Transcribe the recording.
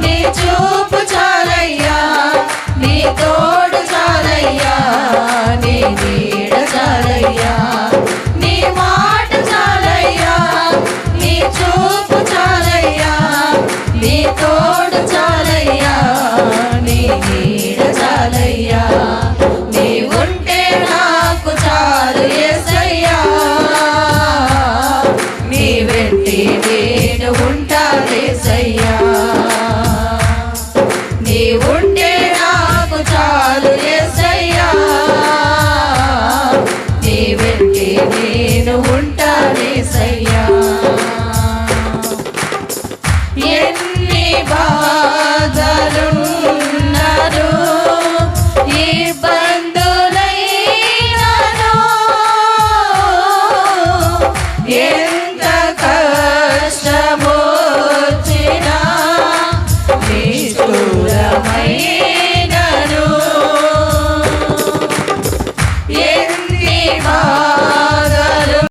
నీ చూపు చాలయ్యా, నీ తోడు చాలయ్యా, నీ నీడ చాలయ్యా, నీ మాట చాలయ్యా, నీ చూపు చాలయ్యా, నీ తోడు చాలయ్యా, నీ నీడ చాలయ్యా. నీ ఉంటే నాకు చాలు యేసయ్యా, నీ వెంటే నేను ఉంటా యేసయ్యా. నీ ఉంటే నాకు చాలు యేసయ్యా, నీ వెంటే నేను ఉంటా యేసయ్యా. ఎన్ని బాధలున్నను ఇబ్బందులైనను, ఎంత కష్టమొచ్చినా నిష్ఠురమైనను, ఎన్ని